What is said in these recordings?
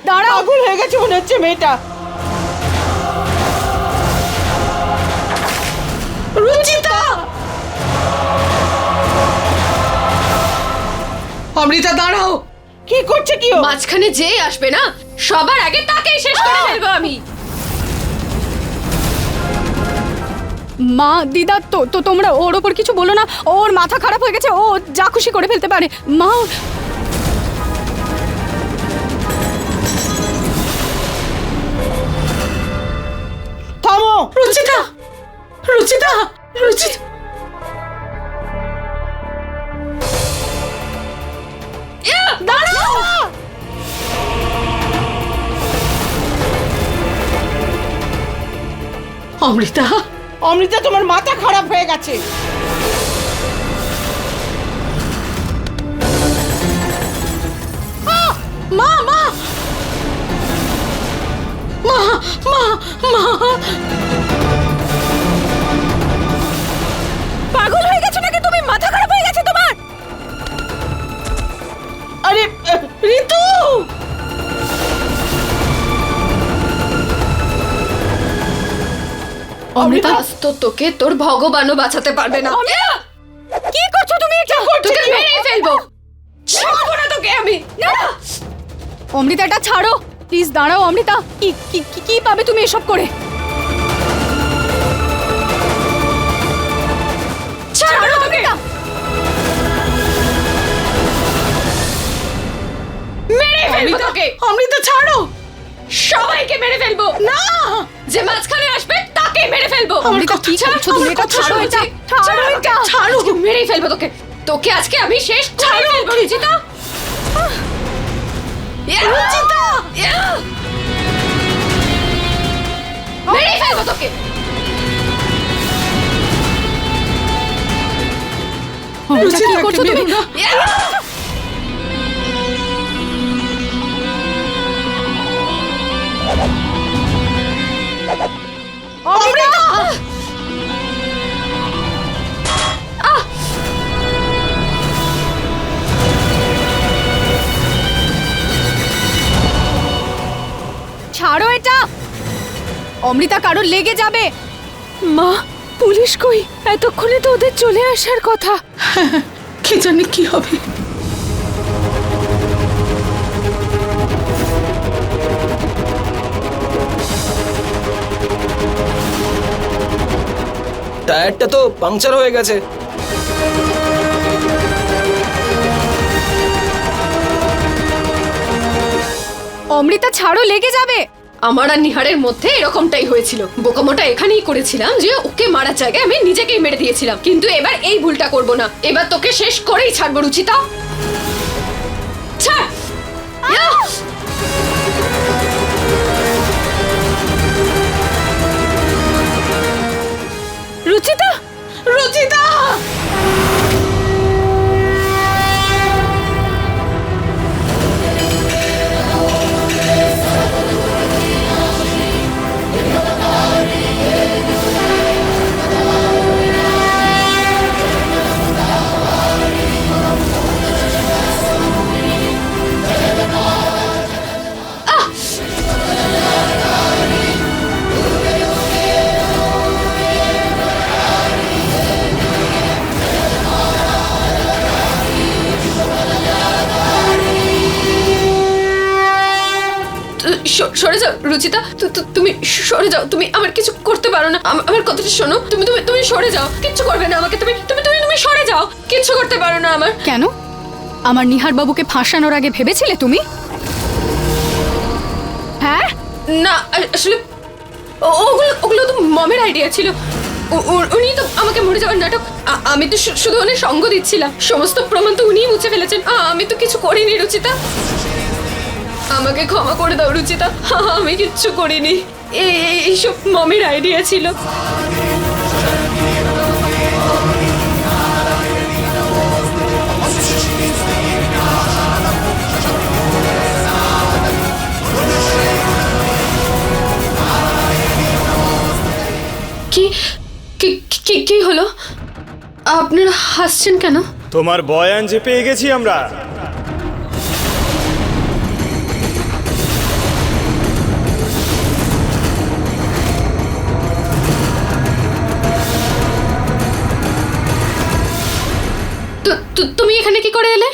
দাঁড়াও। পাগল হয়ে গেছে মনে হচ্ছে মেয়েটা। রুচিতা! অমৃতা দাঁড়াও। কি করছে কি ও? মাঝখানে যে আসবে না সবার আগে তাকেই শেষ করে ফেলবো আমি। মা দিদা তো তো তোমরা ওর ওপর কিছু বলো না, ওর মাথা খারাপ হয়ে গেছে, ও যা খুশি করে ফেলতে পারে। মা থামো! রুচিতা, রুচিতা, রুচিতা। দাঁড়াও! অমৃতা, অমৃতা, তোমার মাথা খারাপ হয়ে গেছে। মা মা মা মা মা। পাগল হয়ে গেছো নাকি তুমি? মাথা খারাপ হয়ে গেছে তোমার? আরে ঋতু! অমৃতা, আজ তো তোকে তোর ভগবানও বাঁচাতে পারবে না। কি করছো তুমি এটা? তোকে মেরেই ফেলবো। ছাড়বো না তোকে আমি। অমৃতা এটা ছাড়ো প্লিজ। দাঁড়াও অমৃতা, কি কি কি- কি পাবে তুমি এসব করে? ছাড়বো না তোকে। মেরে ফেলবো তোকে। অমৃতা ছাড়ো। সবাইকে মেরে ফেলবো। না, যে মাঝখানে আসবে তাকে মেরে ফেলবো। অমৃতা কি করছো তুমি? এটা ছাড়ো, এটা ছাড়ো, এটা ছাড়ো। মেরেই ফেলবো তোকে। তোকে আজকে আমি শেষ করে ফেলবো রুচিতা। রুচিতা! মেরেই ফেলবো তোকে। অমৃতা কি রুচিতাকে করছো তুমি? মেরো না। অমৃতা! ছাড়ো এটা। অমৃতা কারোর লেগে যাবে। মা, পুলিশ কই? এতক্ষণে তো ওদের চলে আসার কথা। কে জানে কি হবে। টায়ারটা তো পাংচার হয়ে গেছে। অমৃতা ছাড়ো, লেগে যাবে। আমার আর নিহারের মধ্যে এরকমটাই হয়েছিল। বোকামোটা এখানেই করেছিলাম যে ওকে মারার জায়গায় আমি নিজেকেই মেরে দিয়েছিলাম। কিন্তু এবার এই ভুলটা করব না। এবার তোকে শেষ করেই ছাড়বো রুচিতা। ছাড়। রুচিতা, রুচিতা! সরে যাও রুচিতা। তুমি সরে যাও। তুমি আমার কিছু করতে পারো না। আমার কথাটা শোনো। তুমি তুমি তুমি সরে যাও। কিচ্ছু করবে না আমাকে। তুমি তুমি তুমি তুমি সরে যাও। কিচ্ছু করতে পারো না আমার। কেন? আমার নিহার বাবুকে ফাঁসানোর আগে ভেবেছিলে তুমি? হ্যাঁ, না আসলে ওগুলো ওগুলো তো মমের আইডিয়া ছিল। উনি তো আমাকে মরে যাওয়ার নাটক। আমি তো শুধু ওনার সঙ্গ দিচ্ছিলাম। সমস্ত প্রমাণ তো উনিই মুছে ফেলেছেন। আমি তো কিছু করিনি রুচিতা। আমাকে ক্ষমা করে দাও রুচিতা। আমি কিচ্ছু করিনি। এইসব মমের আইডিয়া ছিল। কি কি কি কি হলো? আপনারা হাসছেন কেন? তোমার বয়ান যে পেয়ে গেছি আমরা। তুমি এখানে কি করে এলে?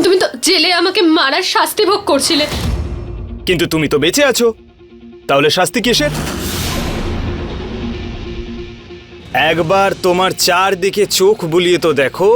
তুমি তো জেলে আমাকে মারার শাস্তি ভোগ করছিলে। কিন্তু তুমি তো বেঁচে আছো, তাহলে শাস্তি কিসের? একবার তোমার চারদিকে চোখ বুলিয়ে তো দেখো।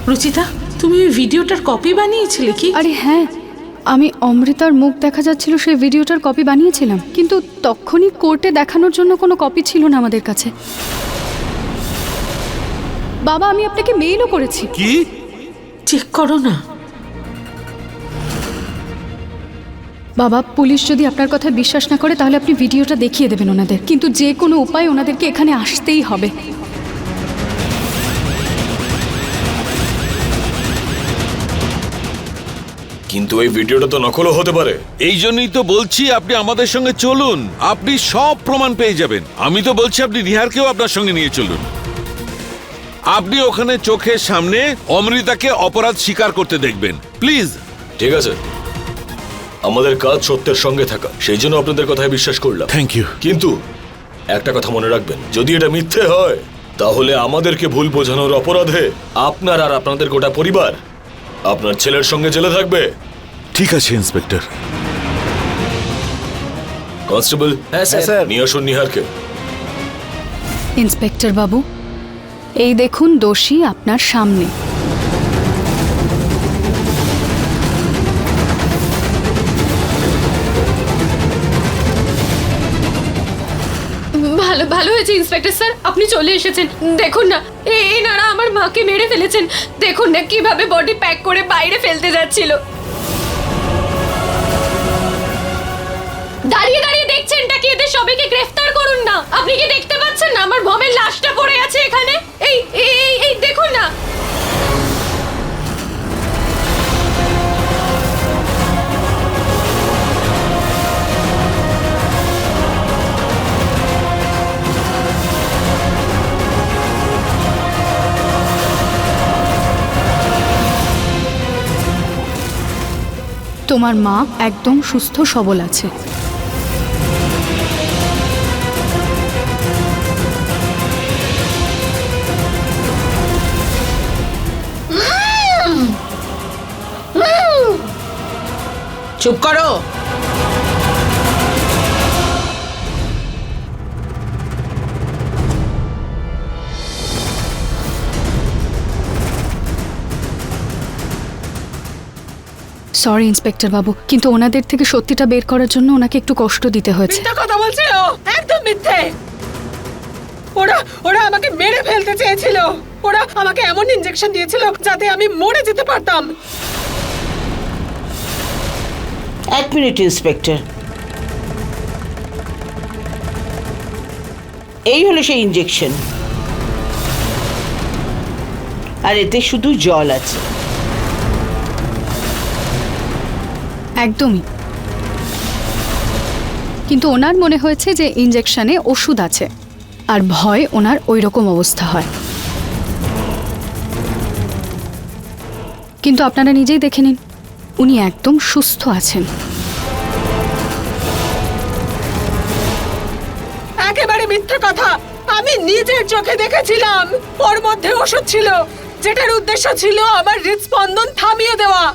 রুচিতা, তুমি ওই ভিডিওটার কপি বানিয়েছিলে কি? আরে হ্যাঁ, আমি অমৃতার মুখ দেখা যাচ্ছিল সেই ভিডিওটার কপি বানিয়েছিলাম, কিন্তু তখনই কোর্টে দেখানোর জন্য কোনো কপি ছিল না আমাদের কাছে। বাবা, আমি আপনাকে মেইলও করেছি। কি? চেক করো না। বাবা, পুলিশ যদি আপনার কথা বিশ্বাস না করে তাহলে আপনি ভিডিওটা দেখিয়ে দেবেন ওনাদের, কিন্তু যে কোনো উপায় ওনাদেরকে এখানে আসতেই হবে। কিন্তু এই ভিডিওটা তো নকলও হতে পারে। এই জন্যই তো বলছি আপনি আমাদের সঙ্গে চলুন, আপনি সব প্রমাণ পেয়ে যাবেন। আমি তো বলছি আপনি নিহারকেও আপনার সঙ্গে নিয়ে চলুন। আপনি ওখানে চোখের সামনে অমৃতাকে অপরাধ স্বীকার করতে দেখবেন, প্লিজ। ঠিক আছে, আমাদের কাজ সত্যের সঙ্গে থাকা, সেই জন্য আপনাদের কথায় বিশ্বাস করলাম। Thank you. কিন্তু একটা কথা মনে রাখবেন, যদি এটা মিথ্যে হয় তাহলে আমাদেরকে ভুল বোঝানোর অপরাধে আপনার আর আপনাদের গোটা পরিবার আপনার ছেলের সঙ্গে জেলে থাকবে। ঠিক আছে ইন্সপেক্টর। কনস্টেবল, হ্যাঁ স্যার। নিয়ে আসুন নিহারকে। ইন্সপেক্টর বাবু, এই দেখুন দোষী আপনার সামনে। ভালো ভালো হয়েছে ইন্সপেক্টর স্যার, আপনি চলে এসেছেন। দেখুন না, এনারা আমার মাকে মেরে ফেলেছেন। দেখুন না কিভাবে বডি প্যাক করে বাইরে ফেলতে যাচ্ছিল। দাঁড়িয়ে দাঁড়িয়ে দেখছেনটা কি? এদের সবাইকে গ্রেফতার করুন না। আপনি কি দেখতে পাচ্ছেন না আমার বমের লাশটা পড়ে আছে এখানে? এই এই এই দেখুন না। তোমার মা একদম সুস্থ সবল আছে। চুপ করো। সরি ইন্সপেক্টর বাবু, কিন্তু ওনাদের থেকে সত্যিটা বের করার জন্য ওনাকে একটু কষ্ট দিতে হয়েছে। মিথ্যা কথা বলছে ও, একদম মিথ্যে। ওরা ওরা আমাকে মেরে ফেলতে চেয়েছিল। ওরা আমাকে এমন ইনজেকশন দিয়েছিল যাতে আমি মরে যেতে পারতাম। এক মিনিট ইন্সপেক্টর, এই হলো সেই ইনজেকশন, আর এতে শুধু জল আছে। একদমই, কিন্তু ওনার মনে হয়েছে যে ইনজেকশনে ওষুধ আছে, আর ভয় ওনার ওই রকম অবস্থা হয়। কিন্তু আপনারা নিজেই দেখে নিন, উনি একদম সুস্থ আছেন। একেবারে মিথ্যে কথা। আমি নিজের চোখে দেখেছিলাম ওর মধ্যে ওষুধ ছিল, যেটার উদ্দেশ্য ছিল আমার হৃদস্পন্দন থামিয়ে দেওয়া।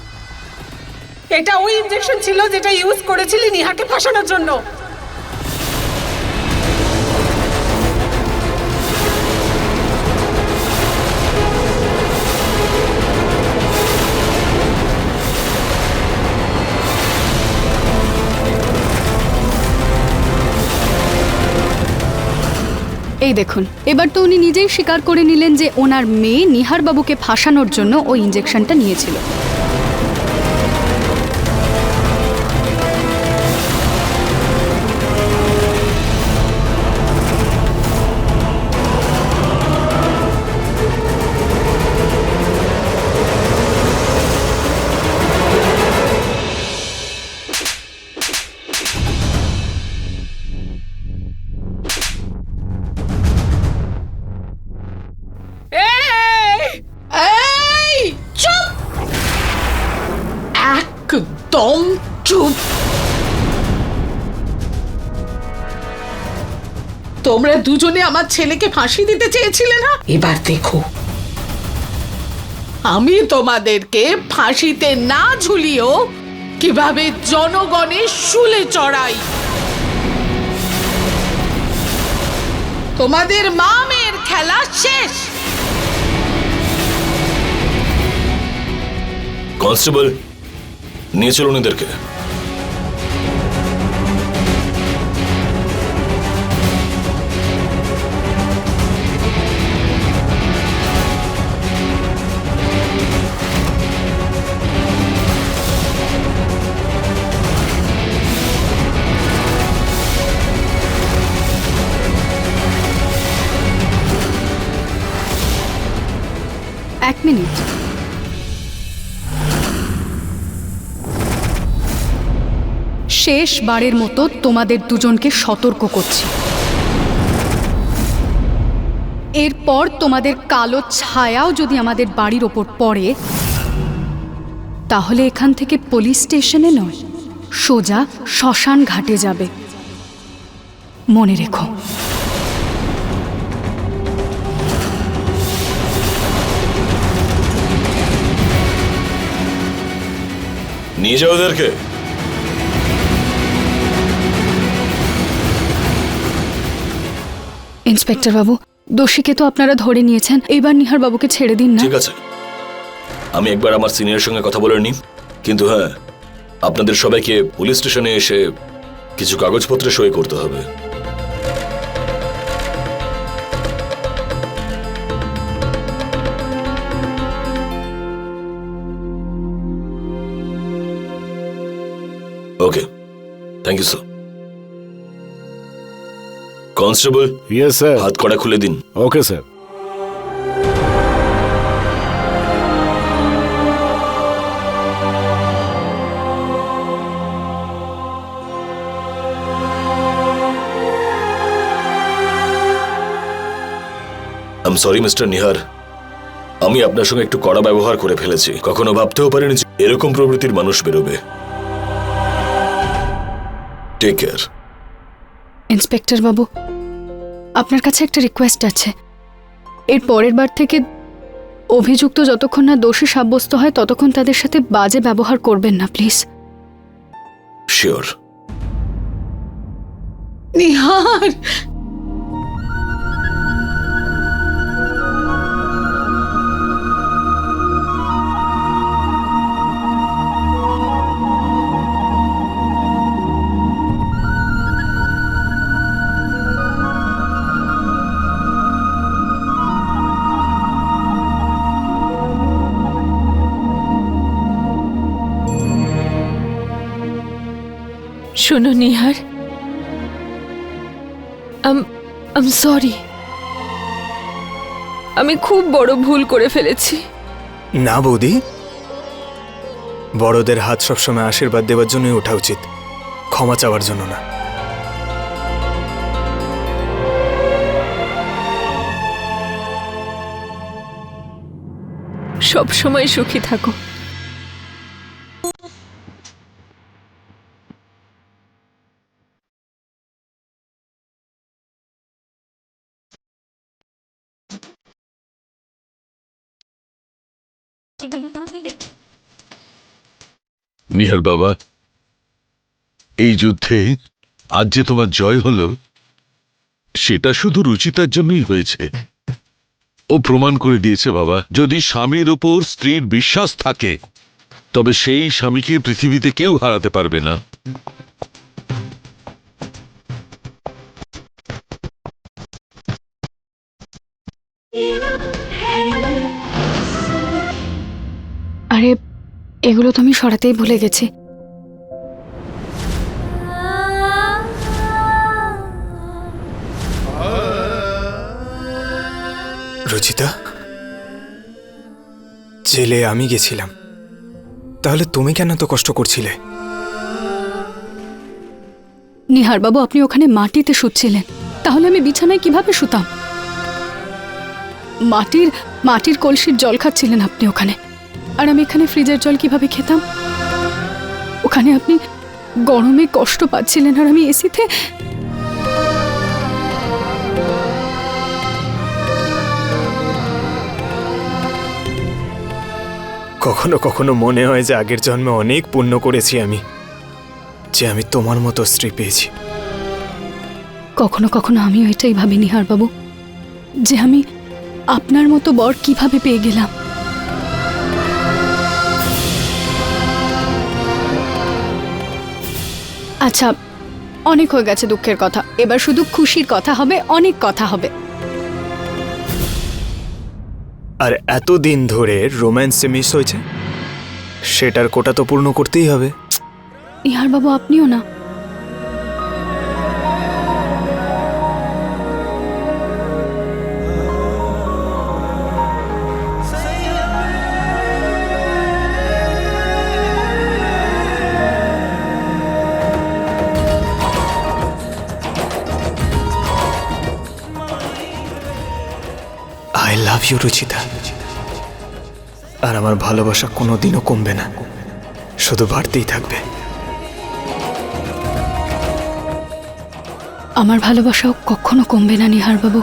এটা ওই ইনজেকশন ছিল যেটা ইউজ করেছিলি নিহাকে ফাঁসানোর জন্য। এই দেখুন, এবার তো উনি নিজেই স্বীকার করে নিলেন যে ওনার মেয়ে নিহার বাবুকে ফাঁসানোর জন্য ওই ইনজেকশনটা নিয়েছিল। একদম চুপ। তোমরা দুজনে আমার ছেলেকে ফাঁসি দিতে চেয়েছিলে না? এবার দেখো আমি তোমাদেরকে ফাঁসিতে না ঝুলিয়েও কিভাবে জনগণের শুলে চড়াই। তোমাদের মা মেয়ের খেলা শেষ। কনস্টেবল, নিয়ে চলুন এদেরকে। এক মিনিট, শেষবারের মতো তোমাদের দুজনকে সতর্ক করছি, এরপর তোমাদের কালো ছায়াও যদি আমাদের বাড়ির ওপর পড়ে তাহলে এখান থেকে পুলিশ স্টেশনে নয়, সোজা শ্মশান ঘাটে যাবে। মনে রেখো। নিয়ে যাও ওদেরকে। ইন্সপেক্টর বাবু, দোষীকে তো আপনারা ধরে নিয়েছেন, এবার নিহার বাবুকে ছেড়ে দিন না। ঠিক আছে, আমি একবার আমার সিনিয়রের সঙ্গে কথা বলে নিই, কিন্তু হ্যাঁ, আপনাদের সবাইকে পুলিশ স্টেশনে এসে কিছু কাগজপত্রে সই করতে হবে। Okay, thank you sir. Constable, yes sir. হাত কড়া খুলে দিন। Okay sir. I am sorry mister Nihar, আমি আপনার সঙ্গে একটু কড়া ব্যবহার করে ফেলেছি। কখনো ভাবতেও পারিনি যে এরকম প্রবৃত্তির মানুষ বেরোবে। Take care. ইন্সপেক্টর বাবু, আপনার কাছে একটা রিকোয়েস্ট আছে, এর পরের বার থেকে অভিযুক্ত যতক্ষণ না দোষী সাব্যস্ত হয় ততক্ষণ তাদের সাথে বাজে ব্যবহার করবেন না, প্লিজ। শিওর। নিহার, শোনো নিহার, আম সরি, আমি খুব বড় ভুল করে ফেলেছি। না বৌদি, বড়দের হাত সবসময় আশীর্বাদ দেওয়ার জন্যই ওঠা উচিত, ক্ষমা চাওয়ার জন্য না। সব সময় সুখী থাকো। নিহার বাবা, এই যুদ্ধে আজ যে তোমার জয় হলো সেটা শুধু রুচিতার জন্যই হয়েছে। ও প্রমাণ করে দিয়েছে বাবা, যদি স্বামীর উপর স্ত্রীর বিশ্বাস থাকে তবে সেই স্বামীকে পৃথিবীতে কেউ হারাতে পারবে না। আরে, এগুলো তো আমি সরাতেই ভুলে গেছি। রুচিতা, জেলে আমি গেছিলাম, তাহলে তুমি কেন তো কষ্ট করছিলে? নিহার বাবু, আপনি ওখানে মাটিতে শুচ্ছিলেন, তাহলে আমি বিছানায় কিভাবে শুতাম? মাটির কলসির জল খাচ্ছিলেন আপনি ওখানে, আর আমি এখানে ফ্রিজের জল কিভাবে খেতাম? ওখানে আপনি গরমে কষ্ট পাচ্ছিলেন আর আমি এসিতে। কখনো কখনো মনে হয় যে আগের জন্মে অনেক পুণ্য করেছি আমি, যে আমি তোমার মতো স্ত্রী পেয়েছি। কখনো কখনো আমিও এটাই ভাবি নিহার বাবু, যে আমি আপনার মতো বর কিভাবে পেয়ে গেলাম। আচ্ছা, অনেক হয়ে গেছে দুঃখের কথা, এবার শুধু খুশির কথা হবে, অনেক কথা হবে। আর এতদিন ধরে রোম্যান্সে মিস হয়েছে, সেটার কোটা তো পূর্ণ করতেই হবে। নিহার বাবু, আপনিও না। I love you Ruchita. আর আমার ভালোবাসা কোনোদিনও কমবে না, শুধু বাড়তেই থাকবে। আমার ভালোবাসাও কখনো কমবে না নিহার বাবু।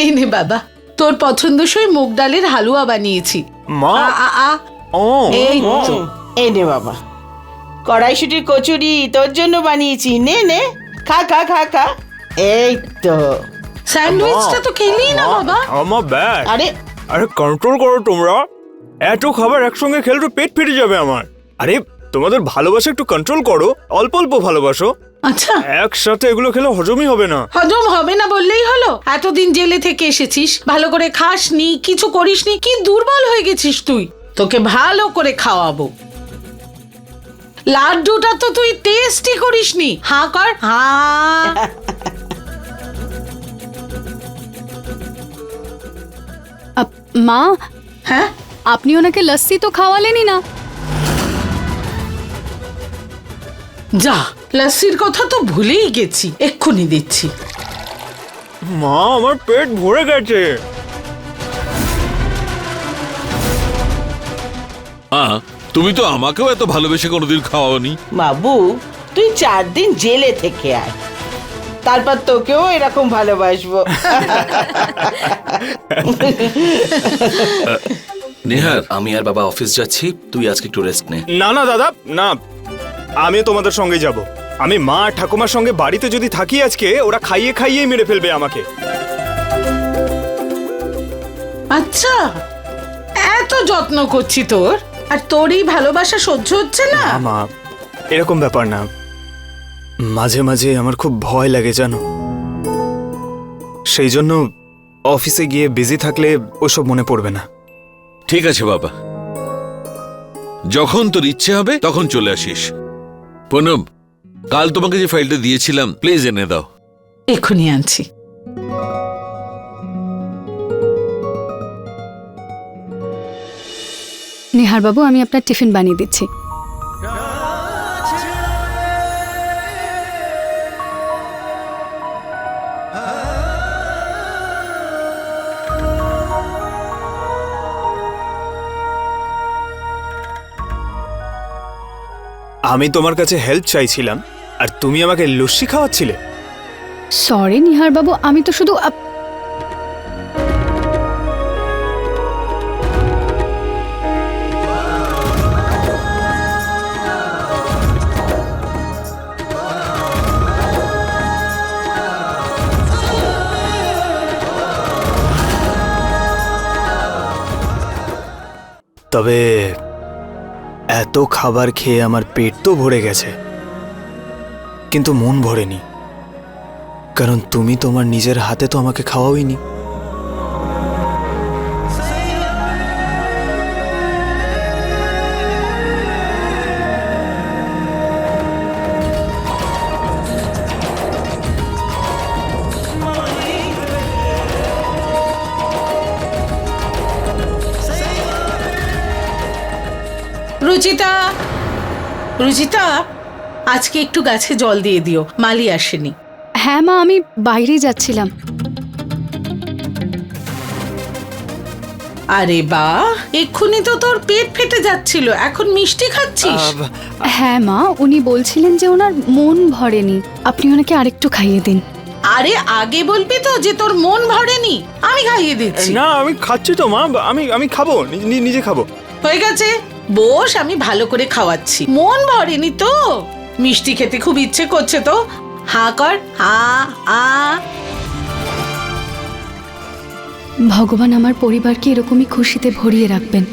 এই নে বাবা, তোর পছন্দসই মুগ ডালের হালুয়া বানিয়েছি। মা, ও এই তো। এই নে বাবা, কড়াইশুটির কচুরি তোর জন্য বানিয়েছি, নে নে খা খা খা খা। এই তো। স্যান্ডউইচটা তো খেলি না বাবা। আমার ব্যাগ। আরে আরে কন্ট্রোল করো তোমরা, এত খাবার একসঙ্গে খেলে তো পেট ফেটে যাবে আমার। আরে তোমাদের ভালোবাসা একটু কন্ট্রোল করো, অল্প অল্প ভালোবাসো। আচ্ছা, একসাথে এগুলো খেলে হজমই হবে না। হজম হবে না বললেই হলো? এতদিন জেলে থেকে এসেছিস, ভালো করে খাসনি, কিছু করিসনি, কি দুর্বল হয়ে গেছিস তুই। তোকে ভালো করে খাওয়াবো। লাড্ডুটা তো তুই টেস্টই করিসনি। হাঁ কর, হাঁ। মা, হ্যাঁ, আপনি ওনাকে লস্যি তো খাওয়ালেনই না। যা, লস্যির কথা তো ভুলেই গেছি, এক্ষুনি দিচ্ছি। মা, আমার পেট ভরে গেছে। তুমি তো আমাকেও এত ভালোবেসে কোনোদিন খাওয়াওনি। বাবু, তুই 4 দিন জেলে থেকে আয়, তারপর তোকেও এরকম ভালোবাসবো। নিহার, আমি আর বাবা অফিস যাচ্ছি, তুই আজকে একটু রেস্ট নে। না না দাদা, না, আমি তোমাদের সঙ্গে যাব। আমি মা ঠাকুমার সঙ্গে বাড়িতে যদি থাকি আজকে, ওরা খাইয়ে খাইয়ে মেরে ফেলবে আমাকে। আচ্ছা, এত যত্ন করছি তোর, আর তোরই ভালোবাসা সহ্য হচ্ছে না? মা, এরকম ব্যাপার না, মাঝে মাঝে আমার খুব ভয় লাগে জানো, সেই জন্য অফিসে গিয়ে বিজি থাকলে ওসব মনে পড়বে না। ঠিক আছে বাবা, যখন তোর ইচ্ছে হবে তখন চলে আসিস। পুনম, কাল তোমাকে যে ফাইলটা দিয়েছিলাম প্লিজ এনে দাও। এক্ষুনি আনছি। নিহার বাবু, আমি আপনার টিফিন বানিয়ে দিচ্ছি। আমি তোমার কাছে হেল্প চাইছিলাম, আর তুমি আমাকে লস্যি খাওয়াচ্ছিলে। সরি নিহার বাবু, আমি তো শুধু তবে এত খাবার খেয়ে আমার পেট তো ভরে গেছে, কিন্তু মন ভরেনি, কারণ তুমি তোমার নিজের হাতে তো আমাকে খাওয়াওইনি। রুচিতা, রুচিতা, আজকে একটু গাছে জল দিয়ে দিও, মালি আসেনি। হ্যাঁ মা, আমি বাইরেই যাচ্ছিলাম। আরে বাহ, এক্ষুনি তো তোর পেট ফেটে যাচ্ছিল, এখন মিষ্টি খাচ্ছিস? হ্যাঁ মা, উনি বলছিলেন যে ওনার মন ভরেনি, আপনি ওনাকে আরেকটু খাইয়ে দিন। আরে আগে বলবি তো যে তোর মন ভরেনি, আমি খাইয়ে দিচ্ছি। না, আমি খাচ্ছি তো মা, আমি খাবো, নিজে খাবো। হয়ে গেছে, বস, আমি ভালো করে খাওয়াচ্ছি। মন ভরেনি তো, মিষ্টি খেতে খুব ইচ্ছে করছে তো, হাঁ কর, হা। ভগবান আমার পরিবারকে এরকমই খুশিতে ভরিয়ে রাখবেন।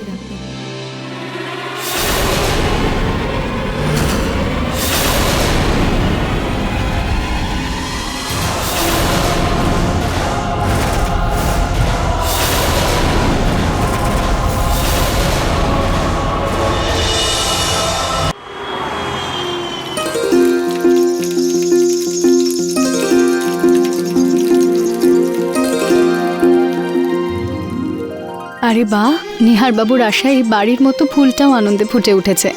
আরে বাহ, নিহার বাবুর আশায় এই বাড়ির মতো ফুলটাও আনন্দে ফুটে উঠেছে।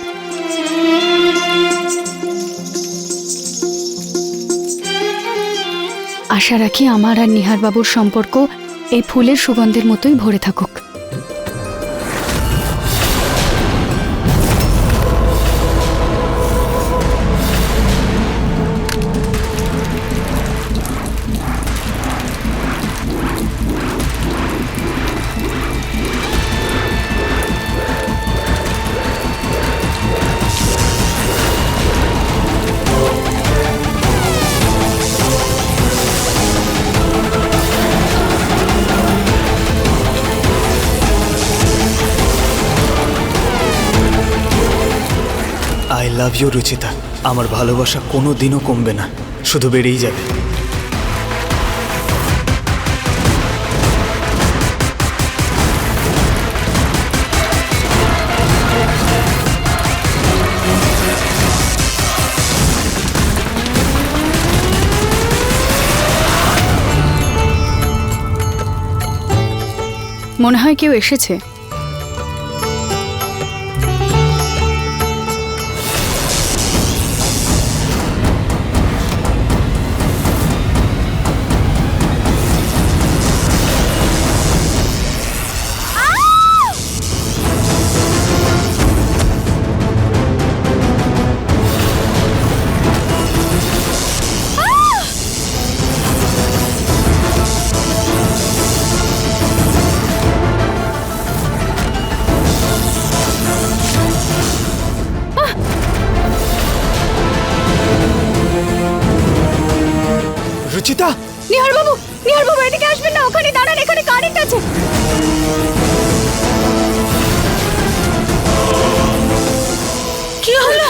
আশা রাখি আমার আর নিহার বাবুর সম্পর্ক এই ফুলের সুগন্ধের মতোই ভরে থাকুক। আই লাভ ইউ রুচিতা, আমার ভালোবাসা কোনো দিনও কমবে না, শুধু বেড়েই যাবে। মনে হয় কেউ এসেছে। রুচিতা, নিহার বাবু এদিকে আসবেন না, ওখানে দাঁড়ান, এখানে কারেন্ট আছে। কি হলো?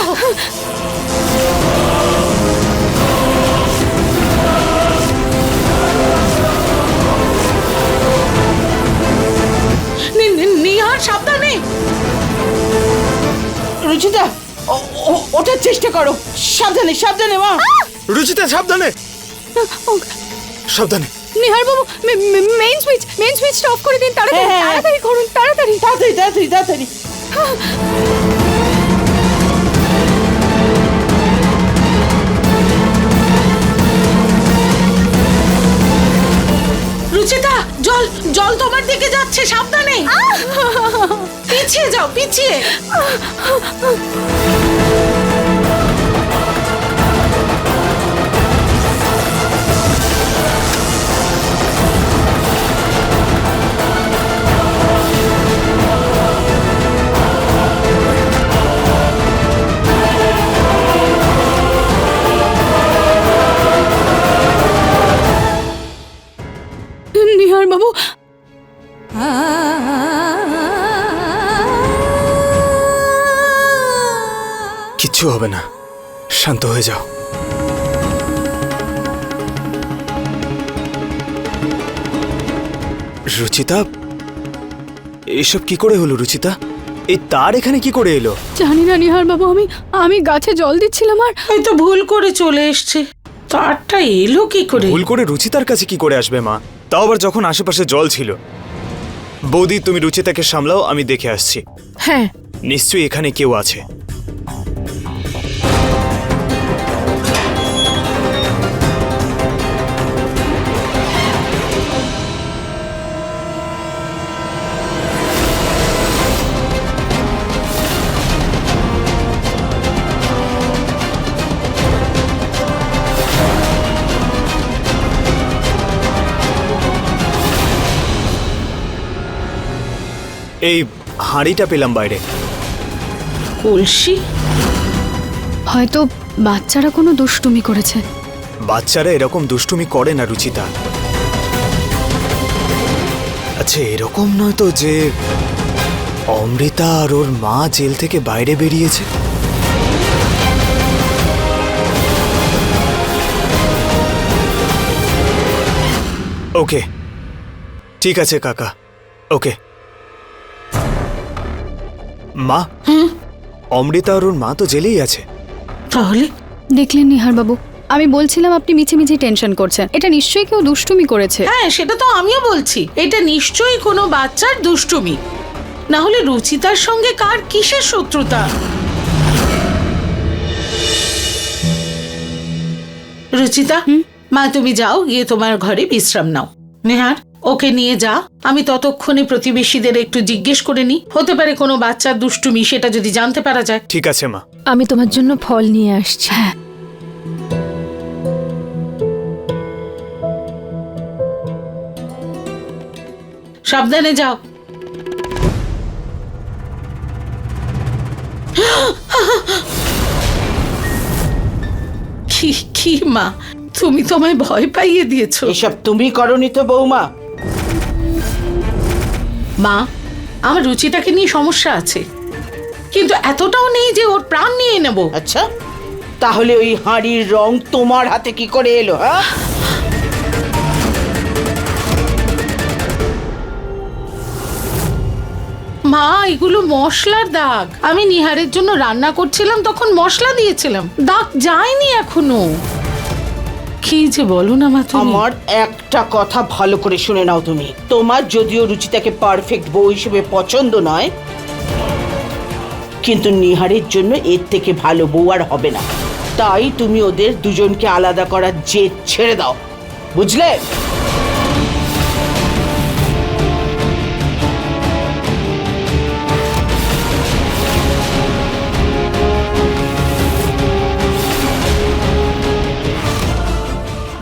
নিহার, সাবধানে। রুচিতা, ওঠার চেষ্টা করো, সাবধানে সাবধানে মা। রুচিতা, সাবধানে সাবধানে। নিহার বাবু, মেইন সুইচটা অফ করে দিন, তাড়াতাড়ি হ্যাঁ। তাড়াতাড়ি করুন, তাড়াতাড়ি। তাড়াতাড়ি তাড়াতাড়ি তাড়াতাড়ি। রুচিতা, জল জল তোমার দিকে যাচ্ছে, সাবধানে। পিছিয়ে যাও, পিছিয়ে। নিহার বাবু, কিচ্ছু হবে না, শান্ত হয়ে যাও। রুচিতা, এসব কি করে হলো রুচিতা? এই তার এখানে কি করে এলো? জানি না নিহার বাবু, আমি গাছে জল দিচ্ছিলাম আর এই তো ভুল করে চলে এসছে, তারটা এলো কি করে? ভুল করে রুচিতার কাছে কি করে আসবে মা? তাও আবার যখন আশেপাশে জল ছিল। বৌদি, তুমি রুচিতাকে সামলাও, আমি দেখে আসছি। হ্যাঁ, নিশ্চয়ই এখানে কেউ আছে। এই হাঁড়িটা পেলাম বাইরে। কলসি? হয়তো বাচ্চারা কোনো দুষ্টুমি করেছে। বাচ্চারা এরকম দুষ্টুমি করে না রুচিতা। আচ্ছা, এরকম নয় তো যে অমৃতা আর ওর মা জেল থেকে বাইরে বেরিয়েছে? ওকে, ঠিক আছে কাকা, ওকে। মা, অমৃতা আর ওর মা তো জেলেই আছে। তাহলে দেখলেন নিহার বাবু, আমি বলছিলাম আপনি মিছিমিছি টেনশন করছেন। এটা নিশ্চয়ই কেউ দুষ্টুমি করেছে। হ্যাঁ, সেটা তো আমিও বলছি। এটা নিশ্চয়ই কোনো বাচ্চার দুষ্টুমি। না হলে রুচিতার সঙ্গে কার কিসের শত্রুতা? রুচিতা, মা তুমি যাও, গিয়ে তোমার ঘরে বিশ্রাম নাও। নেহার, ওকে নিয়ে যা। আমি ততক্ষণে প্রতিবেশীদের একটু জিজ্ঞেস করে নি, হতে পারে কোনো বাচ্চার দুষ্টুমি, সেটা যদি জানতে পারা যায়। ঠিক আছে মা। আমি তোমার জন্য ফল নিয়ে আসছি। হ্যাঁ, সাবধানে যাও। কি কি মা, তুমি তোমায় ভয় পাইয়ে দিয়েছো। এসব তুমি করনি তো বৌমা। মা, আমার রুচিতাকে নিয়ে সমস্যা আছে, কিন্তু এতটাও নেই যে ওর প্রাণ নিয়ে নেব। আচ্ছা, তাহলে ওই হাঁড়ির রং তোমার হাতে কি করে এলো? হ্যাঁ, মা, এগুলো মশলার দাগ। আমি নিহারের জন্য রান্না করছিলাম, তখন মশলা দিয়েছিলাম, দাগ যায়নি এখনো। কি যে বলো না মা তুমি। আমার একটা কথা ভালো করে শুনে নাও তুমি। তোমার যদিও রুচিতাকে পারফেক্ট বউ হিসেবে পছন্দ নয়, কিন্তু নিহারের জন্য এর থেকে ভালো বউ আর হবে না। তাই তুমি ওদের দুজনকে আলাদা করার জেদ ছেড়ে দাও, বুঝলে?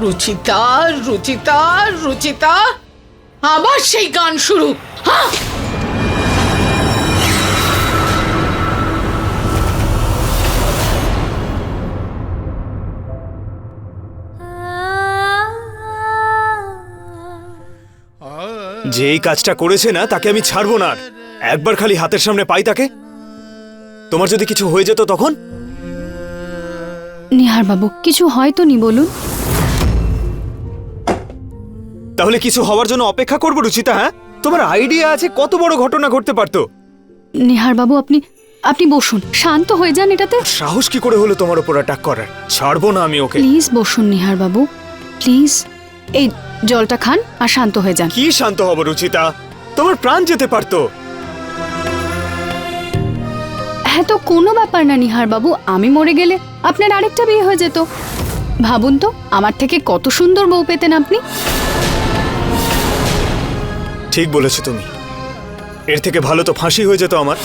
রুচিতা, রুচিতা, রুচিতা, আবার সেই গান শুরু। হ্যাঁ, যে এই কাজটা করেছে না, তাকে আমি ছাড়বো না আর। একবার খালি হাতের সামনে পাই তাকে। তোমার যদি কিছু হয়ে যেত তখন? নিহার বাবু, কিছু হয়তো নি, বলুন। তাহলে কিছু হওয়ার জন্য অপেক্ষা করবো রুচিতা? হ্যাঁ, তোমার আইডিয়া আছে কত বড় ঘটনা ঘটতে পারতো। নিহার বাবু, আপনি বসুন, শান্ত হয়ে যান। এটাতে সাহস কি করে হলো তোমার উপর অ্যাটাক করার? ছাড়বো না আমি ওকে। প্লিজ বসুন নিহার বাবু, প্লিজ। এই জলটা খান আর শান্ত হয়ে যান। কি শান্ত হব রুচিতা? তোমার প্রাণ যেতে পারতো। হ্যাঁ, তো কোনো ব্যাপার না নিহার বাবু, আমি মরে গেলে আপনার আরেকটা বিয়ে হয়ে যেত। ভাবুন তো, আমার থেকে কত সুন্দর বউ পেতেন আপনি। ঠিক বলেছো তুমি। এর থেকে ভালো তো ফাঁসি হয়ে যেত আমার।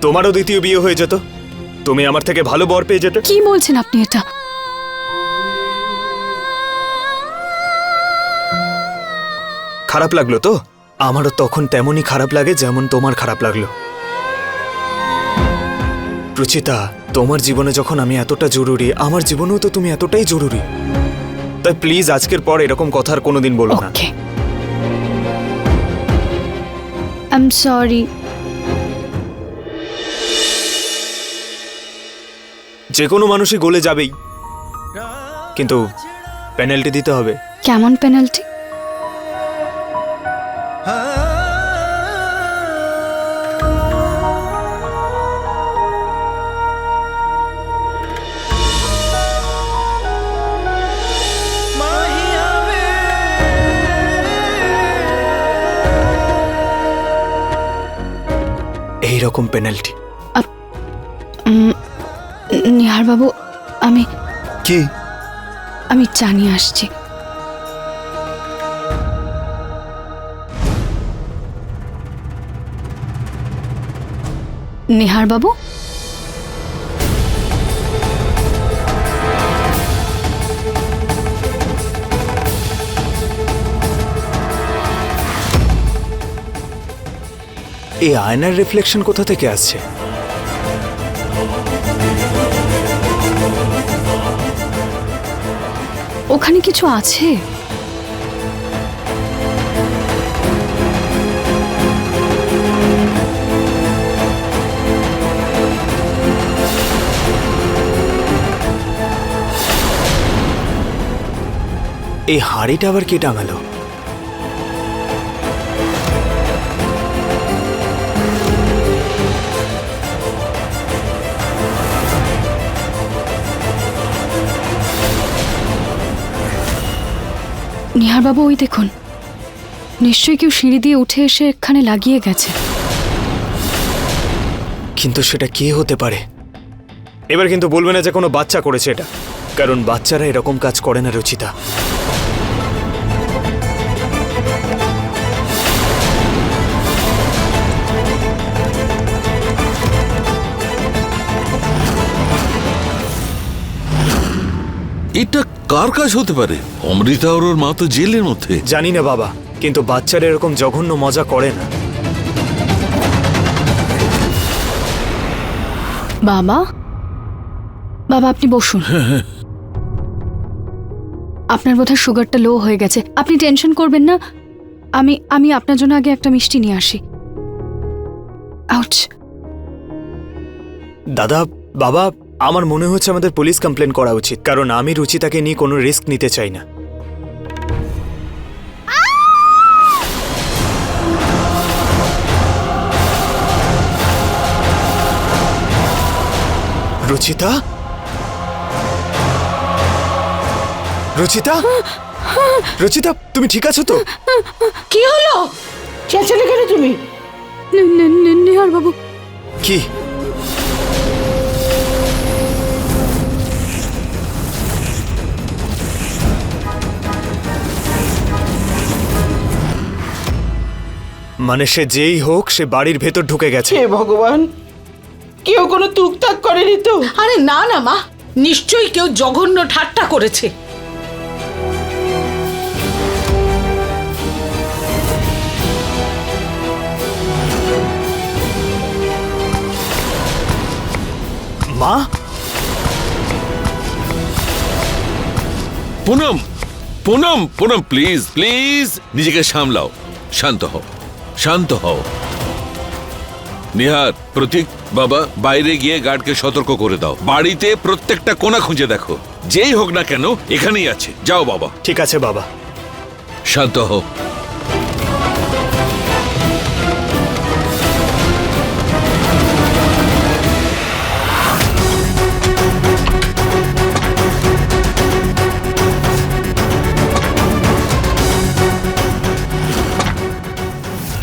তোমারও দ্বিতীয় বিয়ে হয়ে যেত, তুমি আমার থেকে ভালো বর পেয়ে যেতে। কি বলছেন আপনি এটা? খারাপ লাগলো তো? আমারও তখন তেমনই খারাপ লাগে যেমন তোমার খারাপ লাগলো। রুচিতা, তোমার জীবনে যখন আমি এতটা জরুরি, আমার জীবনেও তো তুমি এতটাই জরুরি। তাই প্লিজ আজকের পর এরকম কথা আর কোনোদিন বলো না। ওকে, আই এম সরি। যে কোনো মানুষই গলে যাবেই, কিন্তু পেনাল্টি দিতে হবে। কেমন পেনাল্টি? এই রকম পেনাল্টি। নিহার বাবু, আমি কি? আমি জানিয়ে আসছি। নিহার বাবু, এই আয়নার রিফ্লেকশন কোথা থেকে আসছে? ওখানে কিছু আছে? এই হাড়িটা আবার কে টাঙালো? নিহার বাবু, ওই দেখুন, নিশ্চয়ই কেউ সিঁড়ি দিয়ে উঠে এসে এখানে লাগিয়ে গেছে। কিন্তু সেটা কে হতে পারে? এবার কিন্তু বলবে না যে কোনো বাচ্চা করেছে এটা, কারণ বাচ্চারা এরকম কাজ করে না রুচিতা। এটা কার কাজ হতে পারে? অমৃতা আর ওর মা তো জেলের মধ্যে। জানি না বাবা, কিন্তু বাচ্চারা এরকম জঘন্য মজা করে না। বাবা, বাবা আপনি বসুন। আপনার বোধহয় সুগারটা লো হয়ে গেছে, আপনি টেনশন করবেন না। আমি আপনার জন্য আগে একটা মিষ্টি নিয়ে আসি। আউচ। দাদা, বাবা, আমার মনে হচ্ছে আমাদের পুলিশ কমপ্লেন করা উচিত, কারণ আমি রুচিতাকে নিয়ে কোনো রিস্ক নিতে চাই না। রুচিতা, রুচিতা, রুচিতা, তুমি ঠিক আছো তো? কি হলো? চেঁচালে কেন তুমি? নিহার বাবু, কি? মানে সে যেই হোক, সে বাড়ির ভেতর ঢুকে গেছে। হে ভগবান, কেউ কোনো তুকতাক করেনি তো? আরে না না মা, নিশ্চয়ই কেউ জঘন্য ঠাট্টা করেছে। মা, পুনম, পুনম, পুনম, প্লিজ প্লিজ নিজেকে সামলাও, শান্ত হও, শান্ত হও। নিহার, প্রতীক, বাবা বাইরে গিয়ে গার্ডকে সতর্ক করে দাও। বাড়িতে প্রত্যেকটা কোণা খুঁজে দেখো, যেই হোক না কেন এখানেই আছে। যাও বাবা। ঠিক আছে বাবা। শান্ত হও।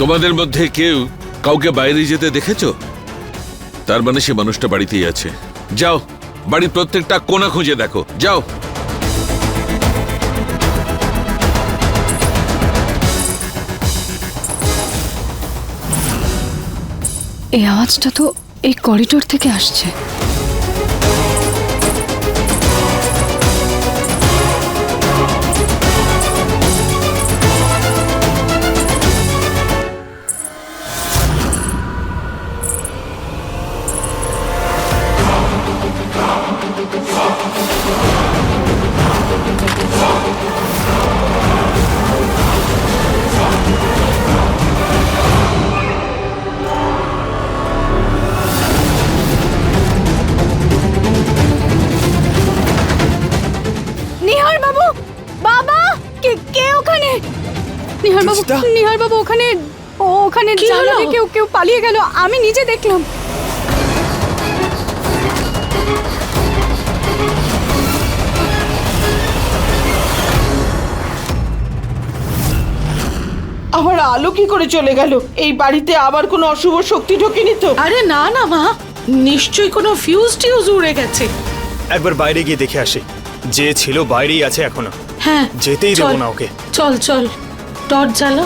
তোমাদের মধ্যে কেউ কাউকে বাইরে যেতে দেখেছো? তার মানে সে মানুষটা বাড়িতেই আছে। যাও, বাড়ির প্রত্যেকটা কোণা খুঁজে দেখো, যাও। এই আওয়াজটা তো এই করিডোর থেকে আসছে। নিহার বাবু, বাবা, কে ওখানে? নিহার বাবু, রুচিতা? নিহার বাবু ওখানে, ওখানে কি হলো? জানালে কেউ পালিয়ে গেল, আমি নিজে দেখলাম। আমার আলো কি করে চলে গেল? এই বাড়িতে আবার কোনো অশুভ শক্তি ঢোকেনি তো? আরে না না মা, নিশ্চয়ই কোনো ফিউজ টিউজ উড়ে গেছে। একবার বাইরে গিয়ে দেখে আসি। যে ছিল বাইরেই আছে এখনো। হ্যাঁ যেতেই দেবো চল। না ওকে। চল চল, টর্চ জ্বালা।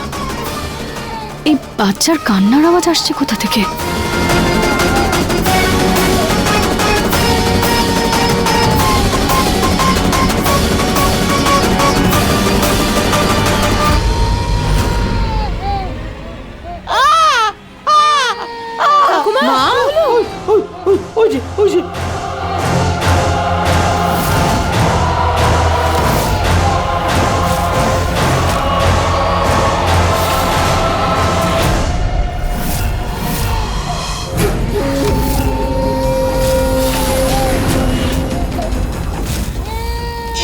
এই বাচ্চার কান্নার আওয়াজ আসছে কোথা থেকে? মা, ওই যে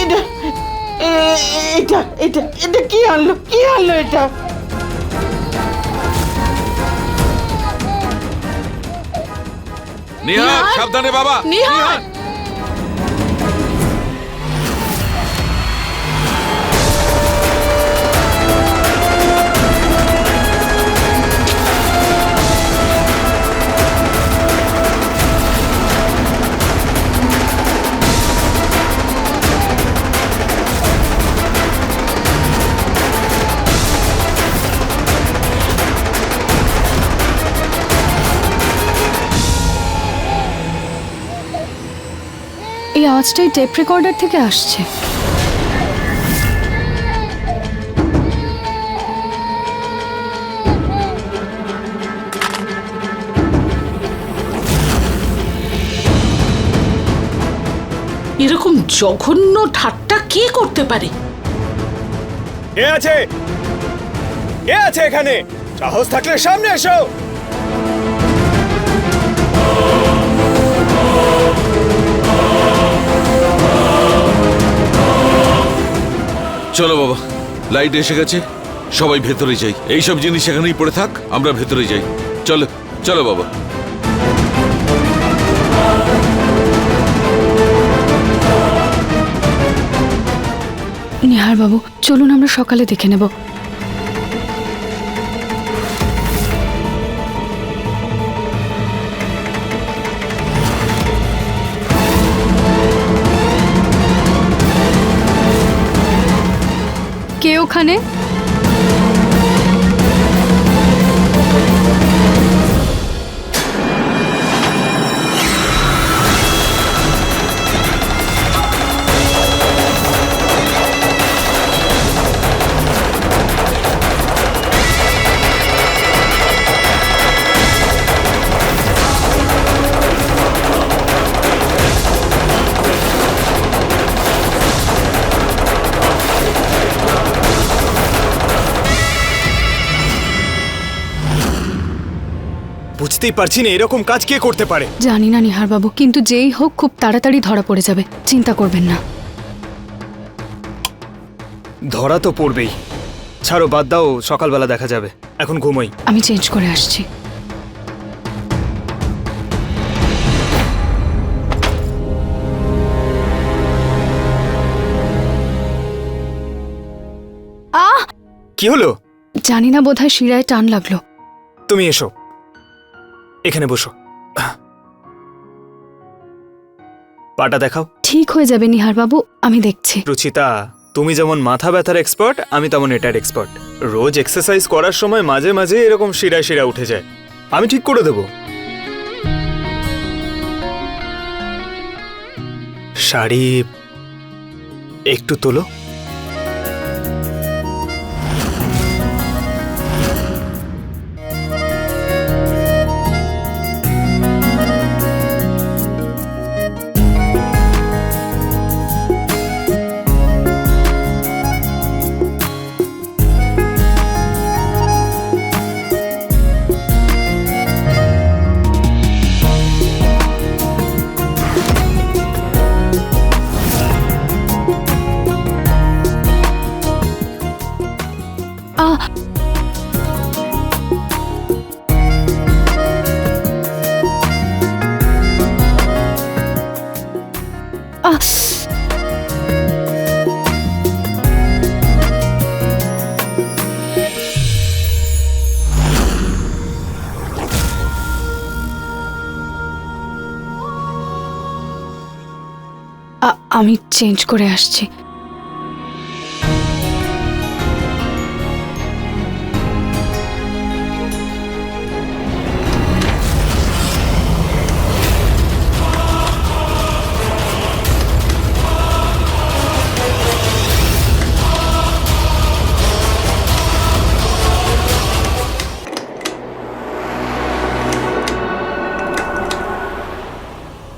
এটা এটা এটা এটা কি আনলো এটা? নিহার সাবধানে বাবা। নিহার। এই আওয়াজটাই টেপ রেকর্ডার থেকে আসছে। এরকম জঘন্য ঠাট্টা কে করতে পারে? কে আছে? কে আছে এখানে? সাহস থাকলে সামনে এসো। চলো বাবা, লাইট এসে গেছে, সবাই ভেতরে যাই। এইসব জিনিস এখানেই পড়ে থাক, আমরা ভেতরে যাই। চলো চলো বাবা। নিহার বাবু, চলুন আমরা সকালে দেখে নেব। কে ওখানে? বুঝতেই পারছি না এরকম কাজ কে করতে পারে। জানি না নিহার বাবু, কিন্তু যেই হোক খুব তাড়াতাড়ি ধরা পড়ে যাবে, চিন্তা করবেন না। ধরা তো পড়বেই। ছাড়ো, বাদ দাও, সকালবেলা দেখা যাবে। এখন ঘুমোই। আমি চেঞ্জ করে আসছি। কি হলো? জানি না, বোধহয় শিরায় টান লাগলো। তুমি এসো, এখানে বসো। পাটা দেখাও। ঠিক হয়ে যাবে নিহার বাবু, আমি দেখছি। রুচিতা, তুমি যেমন মাথা ব্যথার এক্সপার্ট, আমি তেমন এটার এক্সপার্ট। রোজ এক্সারসাইজ করার সময় মাঝে মাঝে এরকম শিরায় শিরা উঠে যায়। আমি ঠিক করে দেব। শাড়ি একটু তোলো। আমি চেঞ্জ করে আসছি।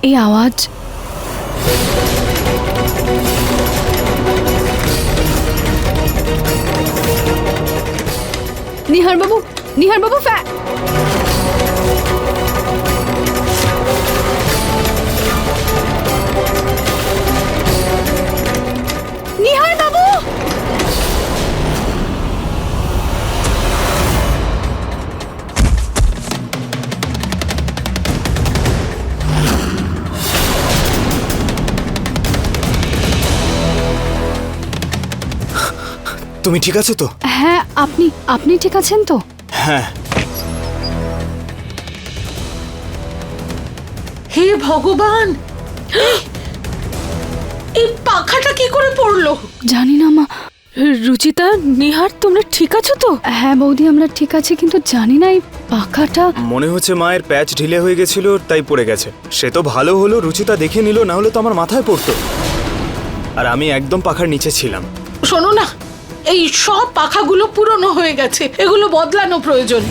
এই আওয়াজ নিহার বাবু, নিহার বাবু, নিহার বাবু। তুমি ঠিক আছো তো? হ্যাঁ, আপনি ঠিক আছেন তো? হ্যাঁ। হে ভগবান, এই পাখাটা কি করে পড়লো? জানি না মা। রুচিতা, নিহার, তোমরা ঠিক আছো তো? হ্যাঁ বৌদি, আমরা ঠিক আছি, কিন্তু জানি না এই পাখাটা। মনে হচ্ছে মায়ের প্যাচ ঢিলে হয়ে গেছিল, তাই পড়ে গেছে। সে তো ভালো হলো রুচিতা দেখে নিল, না হলে তো আমার মাথায় পড়তো। আর আমি একদম পাখার নিচে ছিলাম। শোনো না, এই সব পাখাগুলো পুরনো হয়ে গেছে, এগুলো বদলানো প্রয়োজন।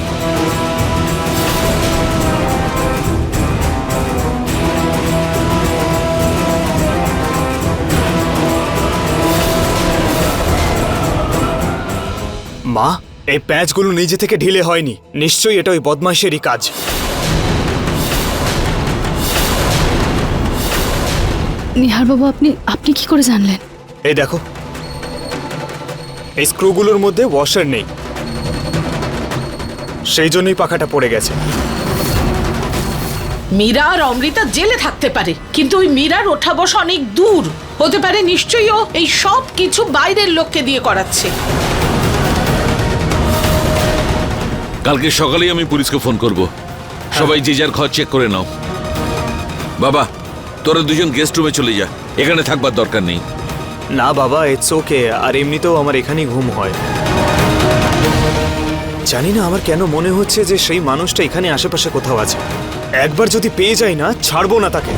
মা, এই প্যাচগুলো নিজে থেকে ঢিলে হয়নি, নিশ্চয়ই এটা ওই বদমাইশেরই কাজ। নিহার বাবু, আপনি কি করে জানলেন? এই দেখো, এই স্ক্রুগুলোর মধ্যে ওয়াশার নেই, সেই জন্যই পাখাটা পড়ে গেছে। মীরা আর অমৃতা জেলে থাকতে পারে, কিন্তু ওই মীরার ওঠা বসা অনেক দূর হতে পারে। নিশ্চয়ই ও এই সব কিছু বাইরের লোককে দিয়ে করাচ্ছে। কালকে সকালেই আমি পুলিশকে ফোন করব। সবাই যে যার ঘর চেক করে নাও। বাবা, তোরা দুজন গেস্ট রুমে চলে যা, এখানে থাকবার দরকার নেই। না বাবা, ইটস ওকে। আর এমনিতেও আমার এখানেই ঘুম হয়। জানি না আমার কেন মনে হচ্ছে যে সেই মানুষটা এখানে আশেপাশে কোথাও আছে। একবার যদি পেয়ে যাই না, ছাড়বো না তাকে।